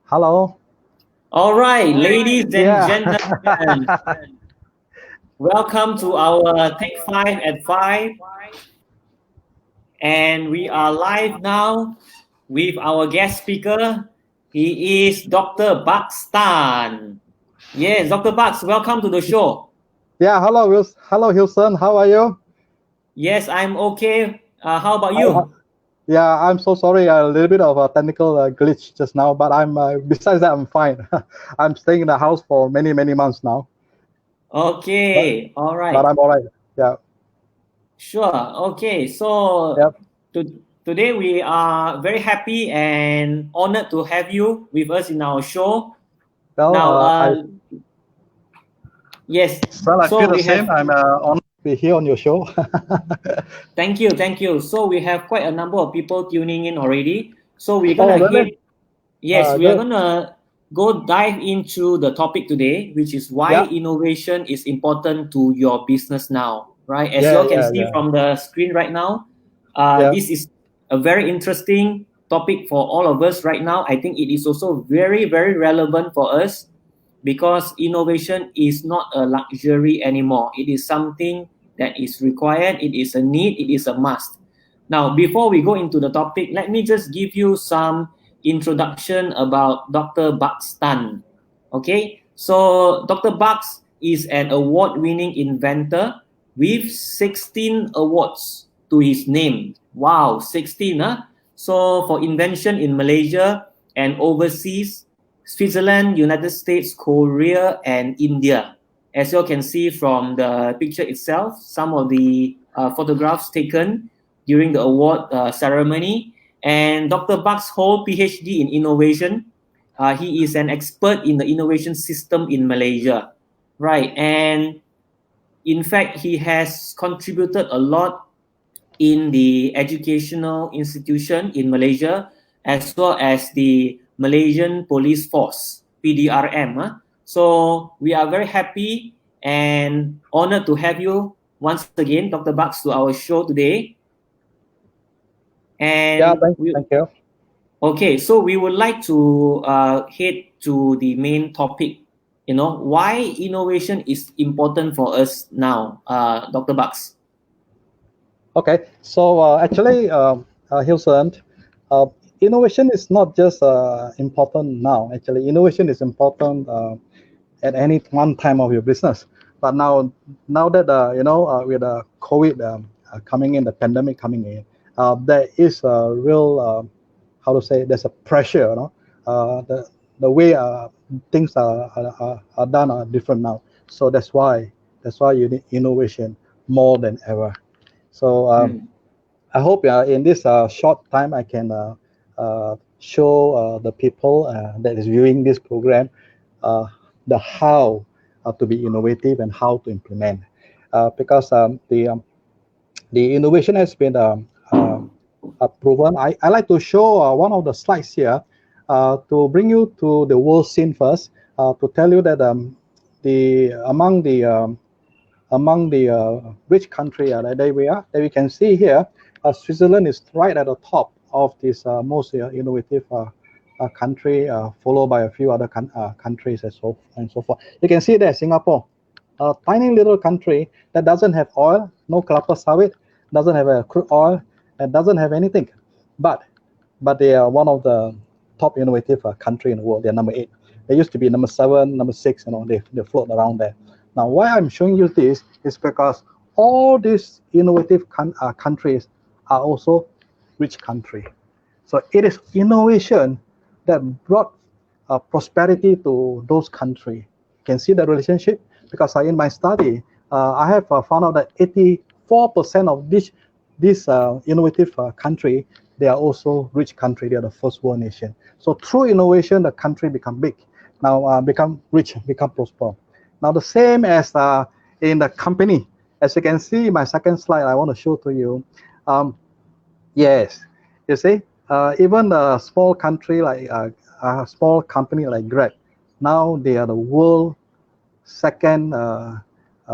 Hello. All right, ladies and gentlemen, welcome to our Take 5 at 5. And we are live now with our guest speaker. He is Dr. Buxton. Yes, Dr. Bux, welcome to the show. Yeah, hello, hello, Hilson. How are you? Yes, I'm okay. How about you? Yeah, I'm so sorry. A little bit of a technical glitch just now, but I'm besides that, I'm fine. I'm staying in the house for many months now. Okay, all right. But I'm all right. Yeah. Sure. Okay. So Yep. today we are very happy and honored to have you with us in our show. Well, Now, yes. Well, I So feel the we same. I'm honored to be here on your show. Thank you. So we have quite a number of people tuning in already. So we're gonna really? Yes, we are Good. gonna go dive into the topic today, which is why innovation is important to your business now, right? As you all can see from the screen right now, this is a very interesting topic for all of us right now. I think it is also very relevant for us because innovation is not a luxury anymore. It is something that is required. It is a need. It is a must. Now, before we go into the topic, let me just give you some introduction about Dr. Buxton. Okay, so Dr. Bux is an award-winning inventor with 16 awards to his name Wow, 16, huh? So for invention in Malaysia and overseas, Switzerland, United States, Korea, and India. As you can see from the picture itself, some of the photographs taken during the award ceremony. And Dr. Bak's whole PhD in innovation. He is an expert in the innovation system in Malaysia, right? And in fact, he has contributed a lot in the educational institution in Malaysia, as well as the Malaysian Police Force, PDRM. So we are very happy and honored to have you once again, Dr. Bucks, to our show today. And thank you. Okay, so we would like to head to the main topic. Why innovation is important for us now, Dr. Bucks. Okay, so actually, Hilson, innovation is not just important now. Actually, innovation is important at any one time of your business. But now that with the COVID coming in, the pandemic coming in, there is a real how to say, there's a pressure. The way things are done are different now. So that's why you need innovation more than ever. So I hope in this short time I can show the people that is viewing this program the how to be innovative and how to implement. Because the innovation has been proven. I like to show one of the slides here to bring you to the world scene first, to tell you that among the rich country that we can see here, Switzerland is right at the top of this most innovative country, followed by a few other countries and so forth. You can see there Singapore, a tiny little country that doesn't have oil, no kelapa sawit, doesn't have a crude oil, and doesn't have anything, but they are one of the top innovative country in the world. They're number 8. They used to be number 7, number 6. They float around there. Now, why I'm showing you this is because all these innovative countries are also rich country. So it is innovation that brought prosperity to those countries. You can see the relationship because in my study, I have found out that 84% of this innovative country, they are also rich country. They are the first world nation. So through innovation, the country become big. Now become rich, become prosper. Now the same as in the company, as you can see, my second slide, I want to show to you. Yes, you see, even a small country like a small company like Grab, now they are the world second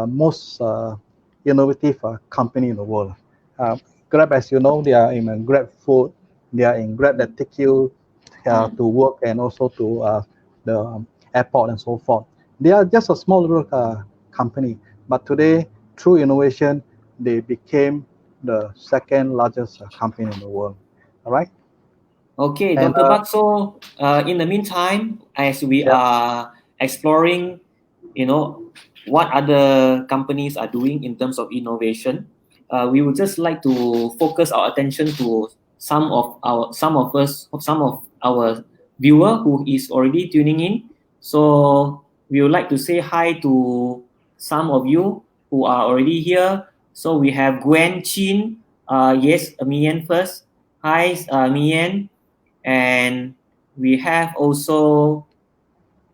most innovative company in the world. Grab, as you know, they are in Grab Food, they are in Grab that take you to work and also to the airport and so forth. They are just a small little company, but today, through innovation, they became the second largest company in the world. All right. Okay, Dr. Bak. So, in the meantime, as we are exploring, what other companies are doing in terms of innovation, we would just like to focus our attention to some of our viewer who is already tuning in. So we would like to say hi to some of you who are already here. So we have Gwen Chin. Yes, Mian first. Hi, Mian. And we have also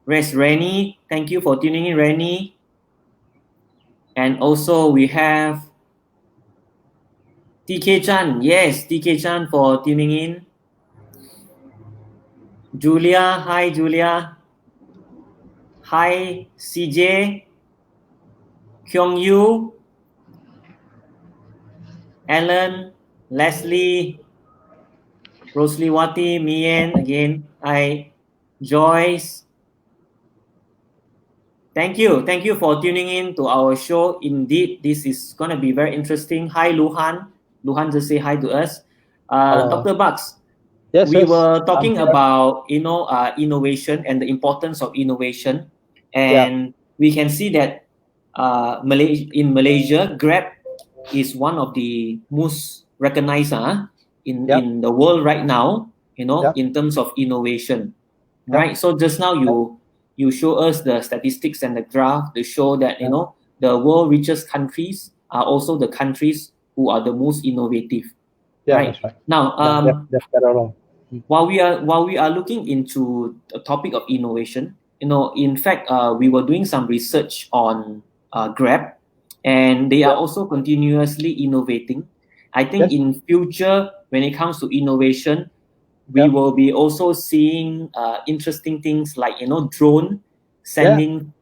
Rennie. Thank you for tuning in, Rennie. And also we have TK Chan. Yes, TK Chan for tuning in. Julia. Hi, Julia. Hi, CJ. Kyung Yu. Alan. Leslie. Rosely Wati. Mien. Again. Hi. Joyce. Thank you. Thank you for tuning in to our show. Indeed, this is going to be very interesting. Hi, Luhan. Luhan just say hi to us. Dr. Bucks, yes, we were talking about, innovation and the importance of innovation. And we can see that in Malaysia, Grab is one of the most recognized in the world right now, in terms of innovation, right? So just now you show us the statistics and the graph to show that the world richest countries are also the countries who are the most innovative, right? That's right. Now, That's better wrong. while we are looking into the topic of innovation, in fact, we were doing some research on Grab, and they are also continuously innovating. I think in future, when it comes to innovation, we will be also seeing interesting things like drone sending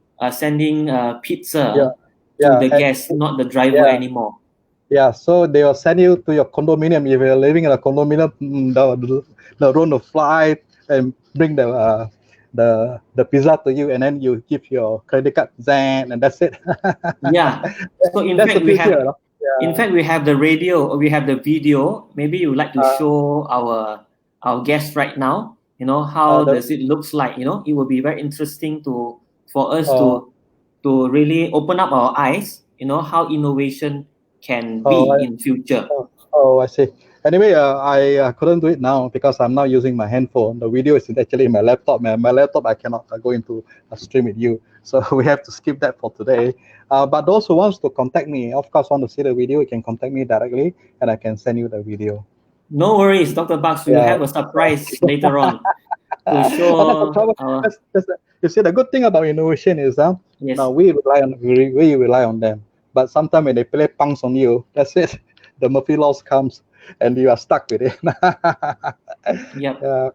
pizza to the guest, not the driver anymore. Yeah, so they will send you to your condominium. If you're living in a condominium, the drone will fly and bring the pizza to you, and then you give your credit card, and that's it. Yeah. So in That's fact, the future. in fact, we have the radio, or we have the video. Maybe you would like to show our guests right now. How does it looks like? It will be very interesting for us to really open up our eyes. How innovation can be in future. I see. Anyway, I couldn't do it now because I'm not using my handphone. The video is actually in my laptop. My laptop, I cannot go into a stream with you. So we have to skip that for today. But those who wants to contact me, of course, want to see the video, you can contact me directly and I can send you the video. No worries, Dr. Bucks. We will have a surprise later on to show. You see, the good thing about innovation is now we rely on them. But sometimes when they play punks on you, that's it. The Murphy laws comes and you are stuck with it. Yep.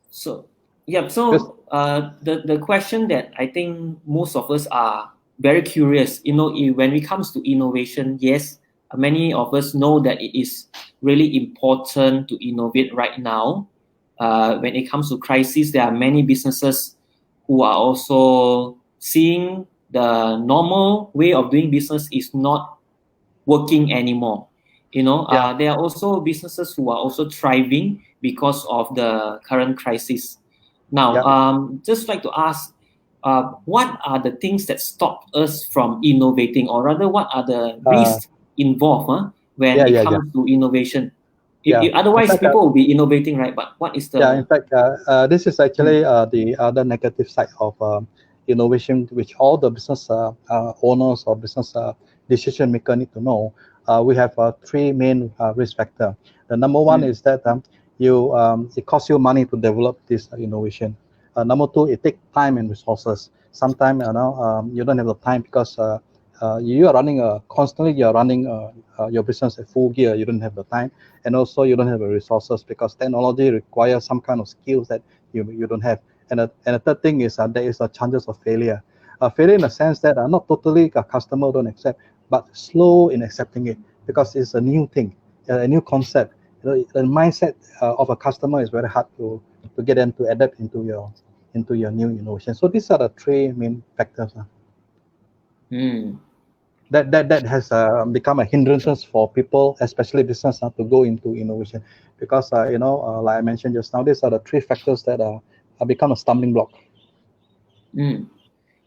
So the question that I think most of us are very curious, when it comes to innovation, yes, many of us know that it is really important to innovate right now. When it comes to crisis, there are many businesses who are also seeing the normal way of doing business is not working anymore. There are also businesses who are also thriving because of the current crisis. Now, just like to ask, what are the things that stop us from innovating, or rather, what are the risks involved when it comes to innovation? Otherwise, people will be innovating, right? But what is the? In fact, this is actually the other negative side of innovation, which all the business owners or business decision maker need to know. We have three main risk factor. The number one is that it costs you money to develop this innovation. Number two, it takes time and resources. Sometimes you don't have the time because you are running constantly. You are running your business at full gear. You don't have the time, and also you don't have the resources because technology requires some kind of skills that you don't have. And the third thing is there is a chances of failure. Failure in the sense that not totally a customer don't accept, but slow in accepting it because it's a new thing, a new concept. The mindset of a customer is very hard to get them to adapt into your new innovation. So these are the three main factors. That has become a hindrance for people, especially business, to go into innovation, because like I mentioned just now, these are the three factors that have become a stumbling block.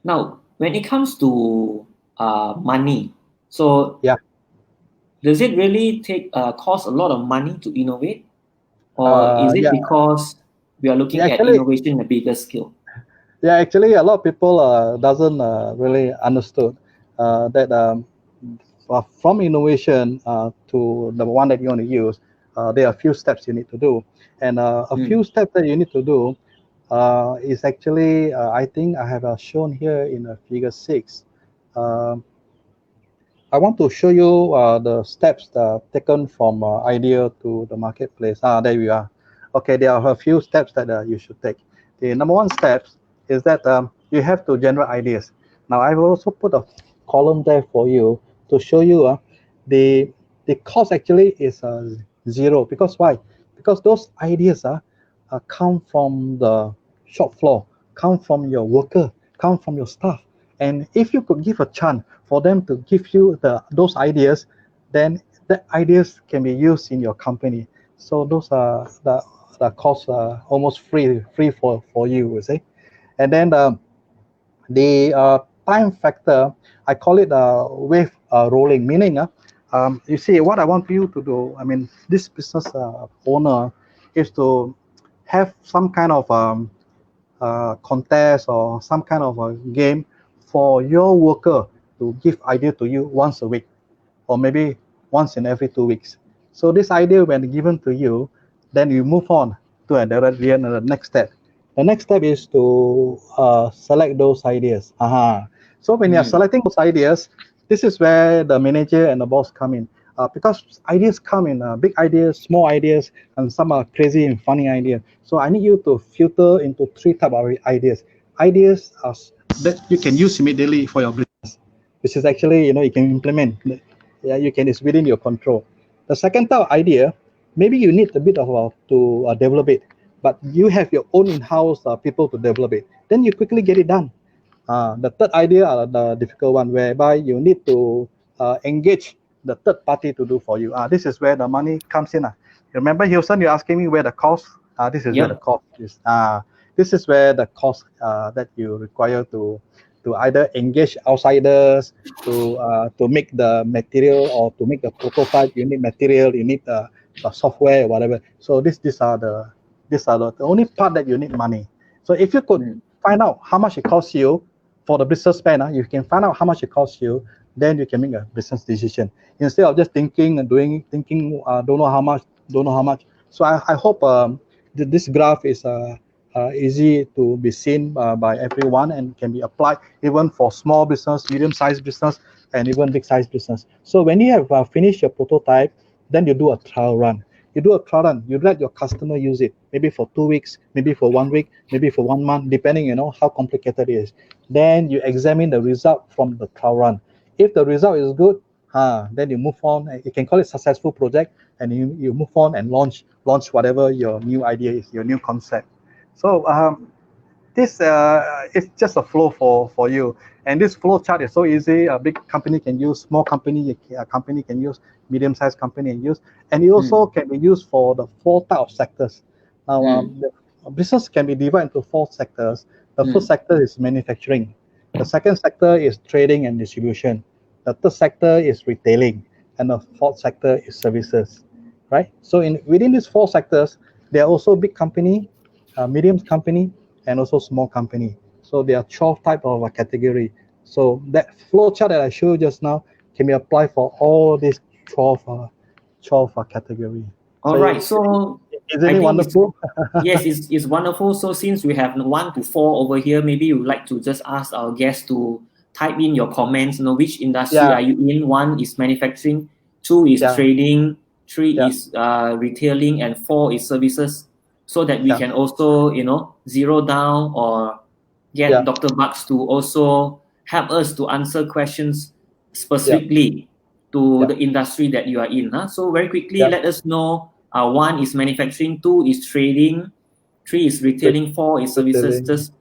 Now, when it comes to money, so does it really cost a lot of money to innovate, or is it because we are looking at innovation in a bigger scale? Yeah, actually, a lot of people doesn't really understood that from innovation to the one that you want to use, there are a few steps you need to do, and a few steps that you need to do is actually I think I have shown here in figure 6. I want to show you the steps taken from idea to the marketplace. There we are. Okay, there are a few steps that you should take. The number one step is that you have to generate ideas. Now, I will also put a column there for you to show you the cost actually is 0. Because why? Because those ideas come from the shop floor, come from your worker, come from your staff. And if you could give a chance for them to give you those ideas, then the ideas can be used in your company. So those are the costs almost free for you see. And then the time factor, I call it wave rolling, meaning You see, what I want you to do, I mean, this business owner is to have some kind of contest or some kind of a game for your worker to give idea to you once a week, or maybe once in every 2 weeks. So this idea, when given to you, then you move on to the next step. The next step is to select those ideas. So when you're selecting those ideas, this is where the manager and the boss come in. Because ideas come in big ideas, small ideas, and some are crazy and funny ideas. So I need you to filter into three type of ideas. Ideas that you can use immediately for your business, which is actually, you can implement. Yeah, you can. It's within your control. The second type of idea, maybe you need a bit of to develop it, but you have your own in-house people to develop it. Then you quickly get it done. The third idea are the difficult one, whereby you need to engage the third party to do for you. This is where the money comes in. Remember, Houston, you're asking me where the cost. This is where the Yep. cost is. This is where the cost that you require to either engage outsiders to make the material or to make the prototype. You need material, you need the software or whatever. So these are the only part that you need money. So if you could find out how much it costs you for the business plan, you can find out how much it costs you, then you can make a business decision instead of just thinking and thinking, don't know how much, don't know how much. So I hope this graph is easy to be seen by everyone and can be applied even for small business, medium-sized business, and even big-sized business. So when you have finished your prototype, then you do a trial run. You do a trial run. You let your customer use it, maybe for 2 weeks, maybe for 1 week, maybe for 1 month, depending how complicated it is. Then you examine the result from the trial run. If the result is good, then you move on. You can call it successful project, and you move on and launch whatever your new idea is, your new concept. So this is just a flow for you, and this flow chart is so easy. A big company can use, small company a company can use, medium-sized company can use, and it also can be used for the four type of sectors. Now, the business can be divided into four sectors. The first sector is manufacturing. The second sector is trading and distribution. The third sector is retailing, and the fourth sector is services. Right. So within these four sectors, there are also big company, medium company, and also small company. So there are 12 type of a category. So that flow chart that I showed you just now can be applied for all these 12 category. All So right. So isn't I it think it's wonderful? yes, it's wonderful. So since we have 1 to 4 over here, maybe we would like to just ask our guests to type in your comments. Which industry Yeah, are you in? 1 is manufacturing, 2 is yeah, trading, 3 yeah, is retailing, and 4 is services. So that we yeah, can also zero down or get yeah, Dr. Bucks to also help us to answer questions yeah, specifically to yeah, the industry that you are in. So very quickly, yeah. let us know. 1 is manufacturing, 2 is trading, 3 is retailing, 4 is services. Retailing. Just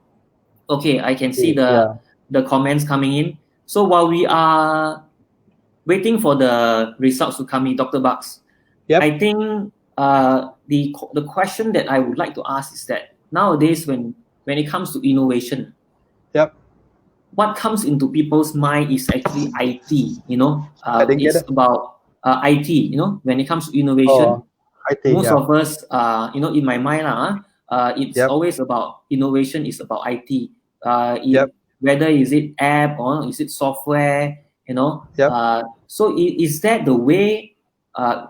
okay, I can see Yeah. the comments coming in. So while we are waiting for the results to come in, Dr. Bucks, Yep. I think the question that I would like to ask is that nowadays when it comes to innovation, Yep. what comes into people's mind is actually IT. I didn't get It's it. about IT. When it comes to innovation, Oh, IT. most Yeah. of us, in my mind, it's Yep. always about innovation is about IT. Yep. Whether is it app or is it software, Yep. So is that the way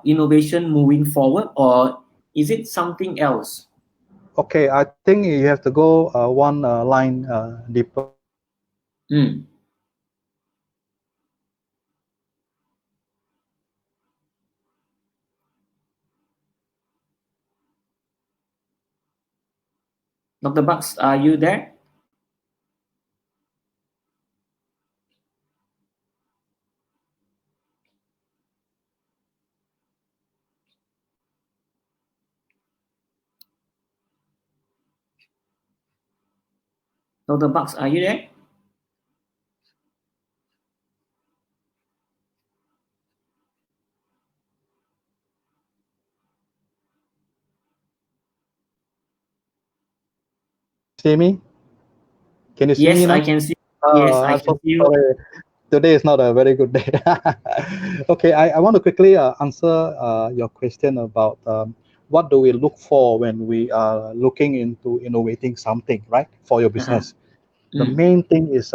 innovation moving forward, or is it something else? Okay. I think you have to go one line deeper. Mm. Dr. Bucks, are you there? Dr. Bucks, are you there? See me? Can you see me Yes, I now? can see. Yes, Oh, I I'm can so see you. sorry. today is not a very good day. Okay, I want to quickly answer your question about what do we look for when we are looking into innovating something, right, for your business. The main thing is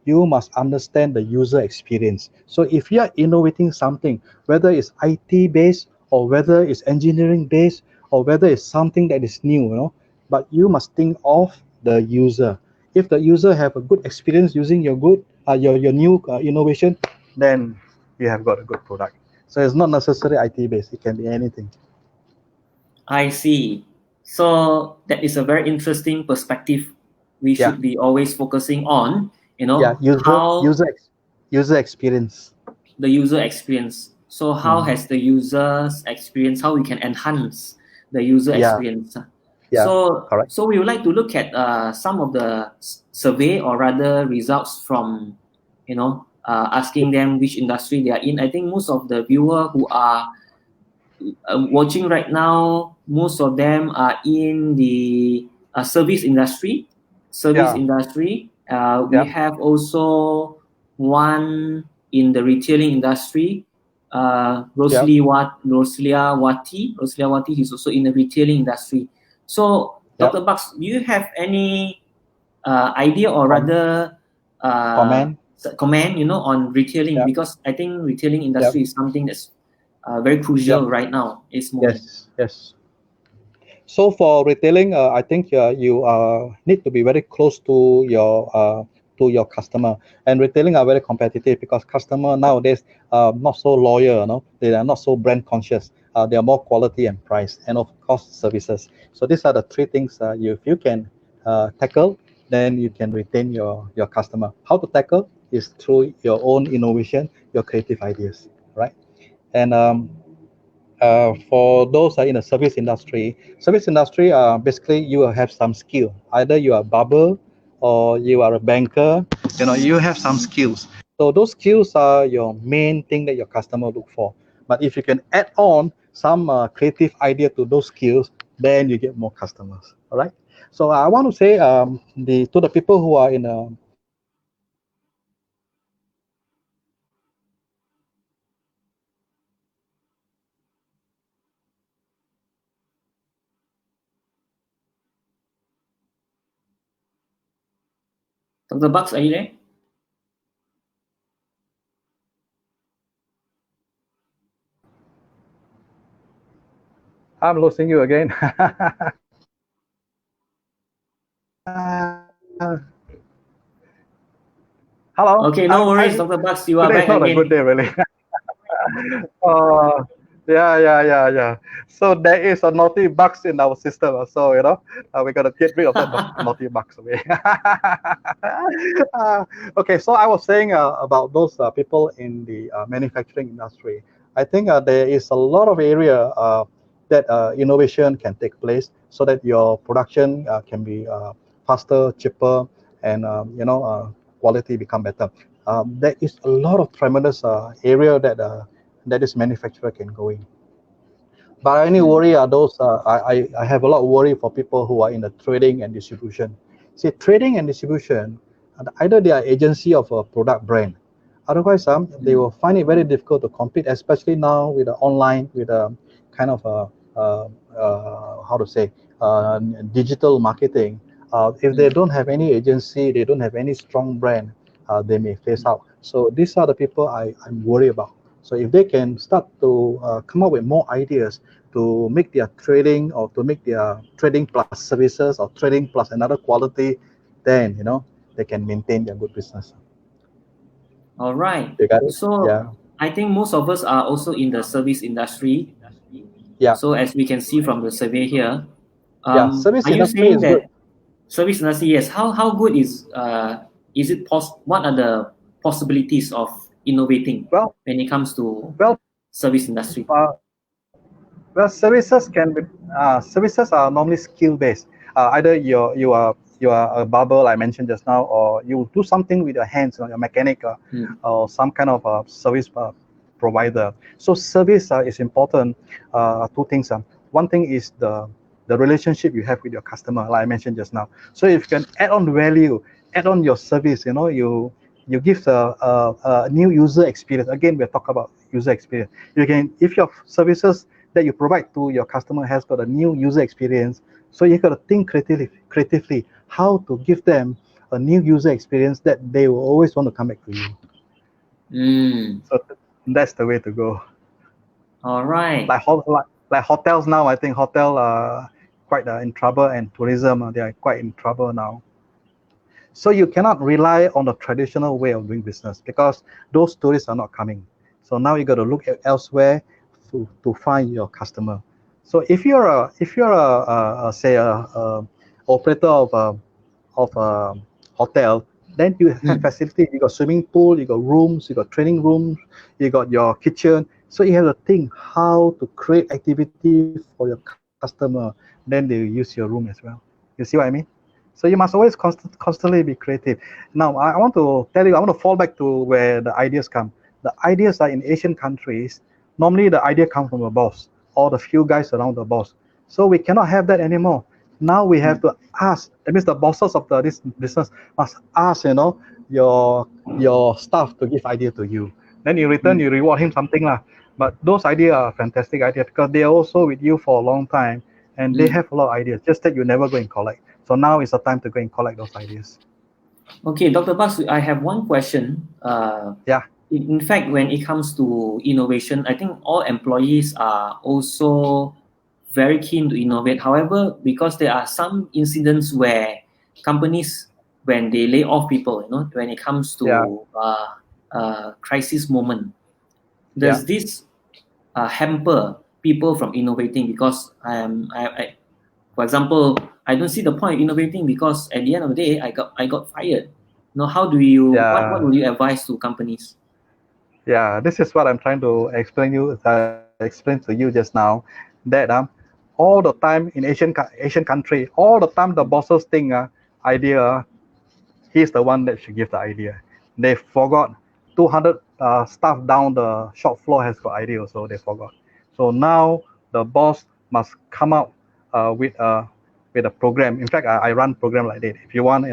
you must understand the user experience. So if you are innovating something, whether it's IT based or whether it's engineering based or whether it's something that is new, but you must think of the user. If the user have a good experience using your new innovation, then you have got a good product. So it's not necessarily IT based, it can be anything. I see. So that is a very interesting perspective we Yeah. should be always focusing on, Yeah, how user experience. the user experience. So how has the user's experience, how we can enhance the user Yeah, experience. yeah, correct. So we would like to look at some of the survey or rather results from, asking them which industry they are in. I think most of the viewer who are watching right now, most of them are in the service industry. Service Yeah, industry. We yeah, have also one in the retailing industry. yeah. Rosalia Wati is also in the retailing industry. So, Yeah. Dr. Bucks, do you have any idea or Com- rather uh, comment. comment, on retailing? Yeah, Because I think retailing yeah, industry is something that's very yeah. crucial right now. It's moment. Yes, yes. So for retailing, I think you need to be very close to your customer. And retailing are very competitive because customer nowadays not so loyal, they are not so brand conscious. They are more quality and price, and of course services. So these are the three things if you can tackle, then you can retain your customer. How to tackle is through your own innovation, your creative ideas, right? And for those in the service industry, basically you will have some skill. Either you are a barber or you are a banker. You have some skills. So those skills are your main thing that your customer look for. But if you can add on some creative idea to those skills, then you get more customers. All right. So I want to say the people who are in a Dr. Bucks, are you there? I'm losing you again. Hello. Okay, no worries, Dr. Bucks. You are Today is back not a good again. day, really. uh, yeah. So there is a naughty bugs in our system. So we gotta get rid of that naughty bugs away. Okay, so I was saying about those people in the manufacturing industry. I think there is a lot of area that innovation can take place so that your production can be faster, cheaper, and quality become better. There is a lot of tremendous area that this manufacturer can go in. But I only worry are those I have a lot of worry for people who are in the trading and distribution. See, trading and distribution, either they are agency of a product brand. Otherwise, they will find it very difficult to compete, especially now with the online, with a kind of how to say digital marketing. If they don't have any agency, they don't have any strong brand, they may face out. So these are the people I'm worried about. So if they can start to come up with more ideas to make their trading or to make their trading plus services or trading plus another quality, then they can maintain their good business. All right. You got it? So Yeah, I think most of us are also in the service industry. yeah, So as we can see from the survey here, yeah. Service are you industry saying is good. that service industry? Yes. How good is it? What are the possibilities of innovating Well, when it comes to well, service industry? uh, well, services are normally skill based. Either you are a barber, like I mentioned just now, or you do something with your hands, you're a mechanic, or some kind of service provider. So service is important. Two things. One thing is the relationship you have with your customer, like I mentioned just now. So if you can add on value, add on your service, you give a new user experience. Again, we're talking about user experience. You can, if your services that you provide to your customer has got a new user experience, so you got to think creatively how to give them a new user experience that they will always want to come back to you. So that's the way to go. All right. Like hotels now, I think hotel are quite in trouble, and tourism they are quite in trouble now. So you cannot rely on the traditional way of doing business because those tourists are not coming. So now you got to look at elsewhere to find your customer. So if you're a say a operator of a hotel, then you have facility. You got swimming pool, you got rooms, you got training rooms, you got your kitchen. So you have to think how to create activity for your customer. Then they use your room as well. You see what I mean? So you must always constantly be creative. Now, I want to tell you, I want to fall back to where the ideas come. The ideas are in Asian countries. Normally, the idea comes from the boss or the few guys around the boss. So we cannot have that anymore. Now we have to ask. That means the bosses of this business must ask, your staff to give idea to you. Then in return, you reward him something lah. But those ideas are fantastic ideas because they are also with you for a long time and they have a lot of ideas. Just that you never go and collect. So now is the time to go and collect those ideas. Okay, Dr. Bas, I have one question. Yeah. In fact, when it comes to innovation, I think all employees are also very keen to innovate. However, because there are some incidents where companies, when they lay off people, when it comes to crisis moment, does this hamper people from innovating? Because for example, I don't see the point of innovating because at the end of the day, I got fired. How do you? What would you advise to companies? Yeah, this is what I'm trying to explain to you just now. That all the time in Asian country, all the time the bosses think idea, he's the one that should give the idea. They forgot 200 staff down the shop floor has got idea also. They forgot. So now the boss must come out with a program. In fact, I run program like that. If you want,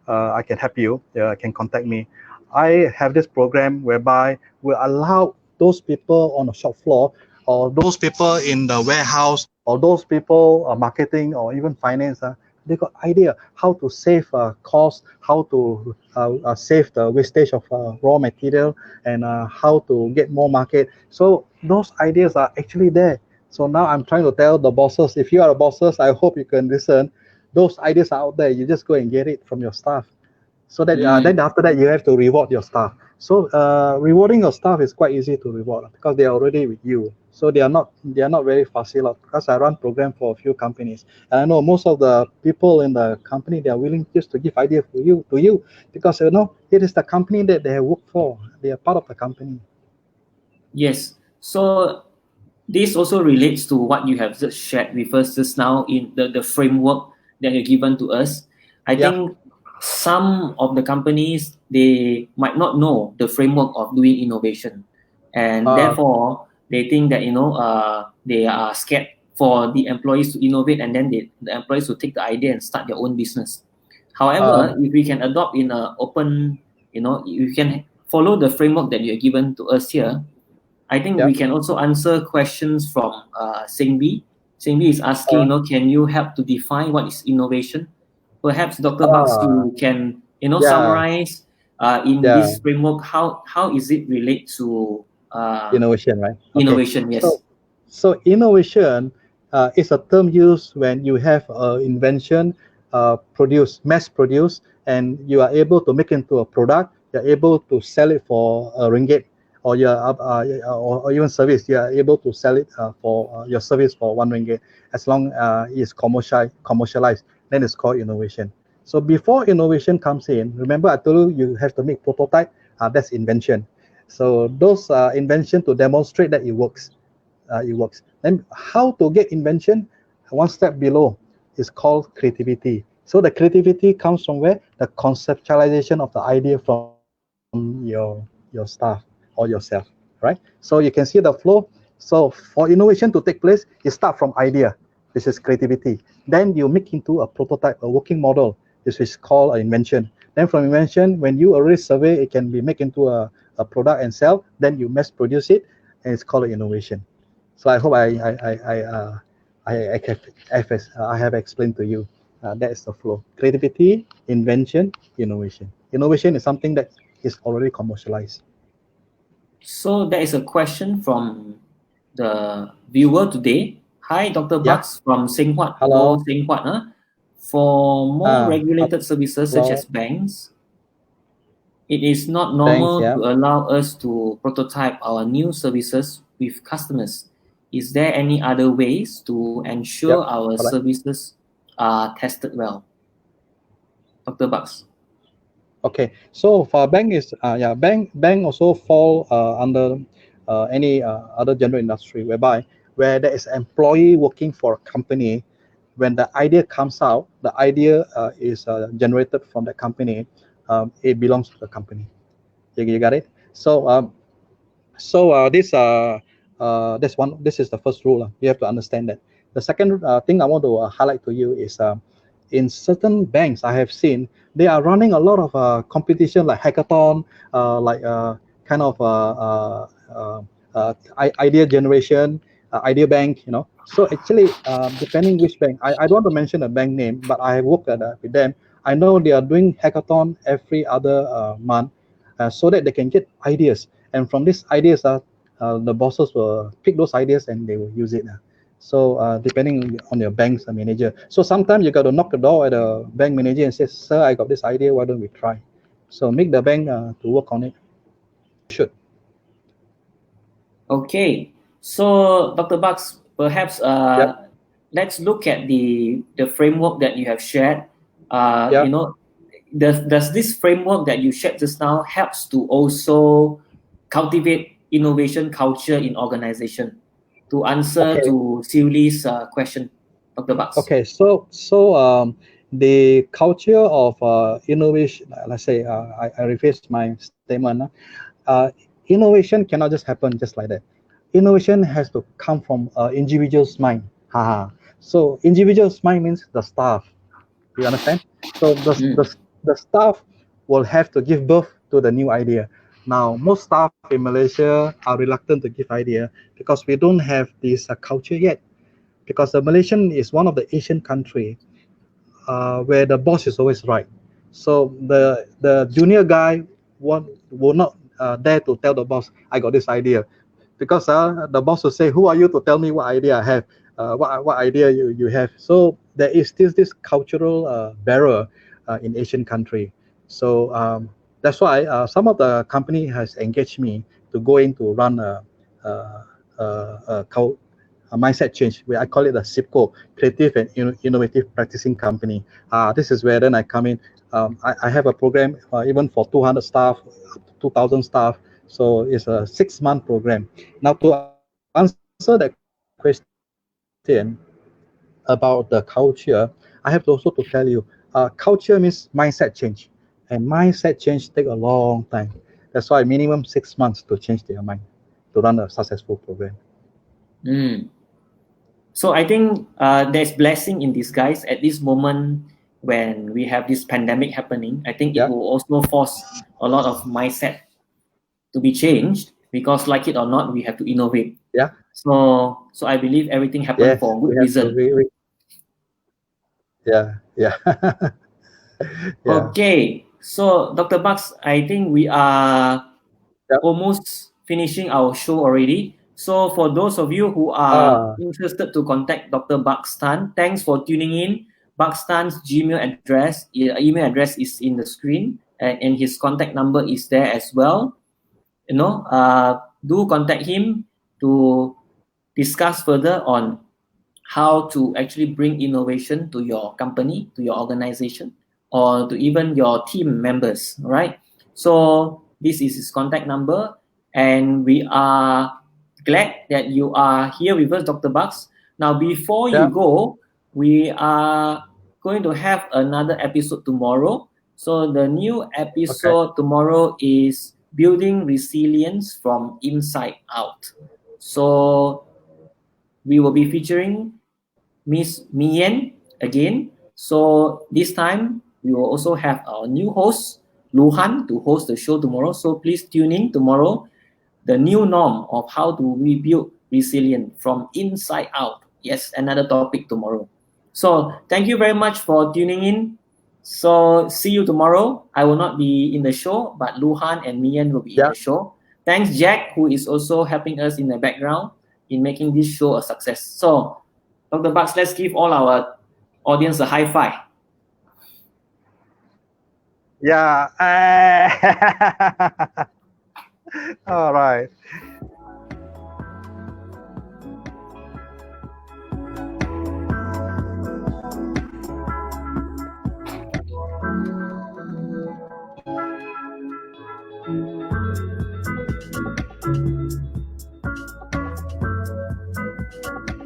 I can help you. Can contact me. I have this program whereby we allow those people on the shop floor or those people in the warehouse or those people marketing or even finance. They got idea how to save cost, how to save the wastage of raw material, and how to get more market. So those ideas are actually there. So now I'm trying to tell the bosses, if you are the bosses, I hope you can listen. Those ideas are out there. You just go and get it from your staff. So that then after that you have to reward your staff. So rewarding your staff is quite easy to reward because they are already with you. So they are not very fussy because I run program for a few companies and I know most of the people in the company, they are willing just to give idea to you because it is the company that they have worked for. They are part of the company. Yes. So this also relates to what you have just shared with us just now in the framework that you're given to us. I think some of the companies, they might not know the framework of doing innovation, and therefore they think that they are scared for the employees to innovate, and then the employees will take the idea and start their own business. However, if we can adopt in an open, you can follow the framework that you are given to us here. I think we can also answer questions from Sengbi. Sengbi is asking, can you help to define what is innovation? Perhaps Dr. Bucks, you can, summarize in this framework how is it relate to innovation, right? Innovation, yes. So innovation is a term used when you have an invention mass produced, and you are able to make into a product. You're able to sell it for a ringgit, or or even service. You are able to sell it for your service for 1 ringgit as long it's commercialized. Then it's called innovation. So before innovation comes in, remember I told you have to make prototype. That's invention. So those invention to demonstrate that it works. And how to get invention? One step below is called creativity. So the creativity comes from where? The conceptualization of the idea from your staff or yourself, right? So you can see the flow. So for innovation to take place, you start from idea. This is creativity. Then you make into a prototype, a working model. This is called an invention. Then from invention, when you already survey, it can be made into a product and sell. Then you mass produce it, and it's called innovation. So I hope I have explained to you. That is the flow: creativity, invention, innovation. Innovation is something that is already commercialized. So there is a question from the viewer today. Hi, Dr. Yeah. Bucks from Seng Huat, Go Hello. Seng Huat. For more regulated services such Hello. as banks, it is not Thanks. normal Yeah. to allow us to prototype our new services with customers. Is there any other ways to ensure Yep. our Correct. services are tested well? Dr. Bucks. Okay, so for bank is bank also fall under any other general industry whereby where there is employee working for a company. When the idea comes out, the idea is generated from the company. It belongs to the company. You got it. So this one. This is the first rule. You have to understand that. The second thing I want to highlight to you is in certain banks I have seen they are running a lot of competition like hackathon, like kind of idea generation, idea bank. So actually, depending which bank, I don't want to mention a bank name, but I have worked with them. I know they are doing hackathon every other month, so that they can get ideas, and from these ideas the bosses will pick those ideas and they will use it. So depending on your bank's manager. So sometimes you got to knock the door at a bank manager and say, sir, I got this idea, why don't we try? So make the bank to work on it. Should. Okay, so Dr. Bucks, perhaps Yep. let's look at the framework that you have shared. Yep. Does this framework that you shared just now helps to also cultivate innovation culture in organization? To answer Okay. to Siuli's question, Dr. Bucks. Okay. So the culture of innovation. Let's say I rephrase my statement. Innovation cannot just happen just like that. Innovation has to come from individual's mind. Haha. So individual's mind means the staff. You understand? So the staff will have to give birth to the new idea. Now, most staff in Malaysia are reluctant to give idea because we don't have this culture yet. Because the Malaysian is one of the Asian country where the boss is always right. So the junior guy will not dare to tell the boss, I got this idea, because the boss will say, who are you to tell me what idea I have, what idea you have. So there is still this cultural barrier in Asian country. So that's why some of the company has engaged me to go in to run a mindset change, where I call it a CIPCO, Creative and Innovative Practicing Company. This is where then I come in. I have a program even for 200 staff, 2,000 staff. So it's a 6-month program. Now to answer that question about the culture, I have to also to tell you, culture means mindset change, and mindset change take a long time. That's why minimum 6 months to change their mind to run a successful program. So I think there's blessing in disguise at this moment when we have this pandemic happening. I think it Yeah, will also force a lot of mindset to be changed because, like it or not, we have to innovate. yeah, So I believe everything happened yes, for a we good have to. reason. Yeah, yeah, yeah, Okay, so Dr. Bucks, I think we are yeah. almost finishing our show already. So for those of you who are Ah, interested to contact Dr. Buxton, thanks for tuning in. Buxton's Gmail address, email address is in the screen, and his contact number is there as well. Do contact him to discuss further on how to actually bring innovation to your company, to your organization, or to even your team members, right? So this is his contact number, and we are glad that you are here with us, Dr. Bucks. Now, before you yeah. go, we are going to have another episode tomorrow. So the new Okay, episode tomorrow is building resilience from inside out. So we will be featuring Miss Mien again. So this time we will also have our new host, Luhan, to host the show tomorrow. So please tune in tomorrow. The new norm of how to rebuild resilience from inside out. Yes, another topic tomorrow. So thank you very much for tuning in. So see you tomorrow. I will not be in the show, but Luhan and Mian will be in the show. Thanks, Jack, who is also helping us in the background in making this show a success. So, Dr. Bucks, let's give all our audience a high five. Yeah. All right.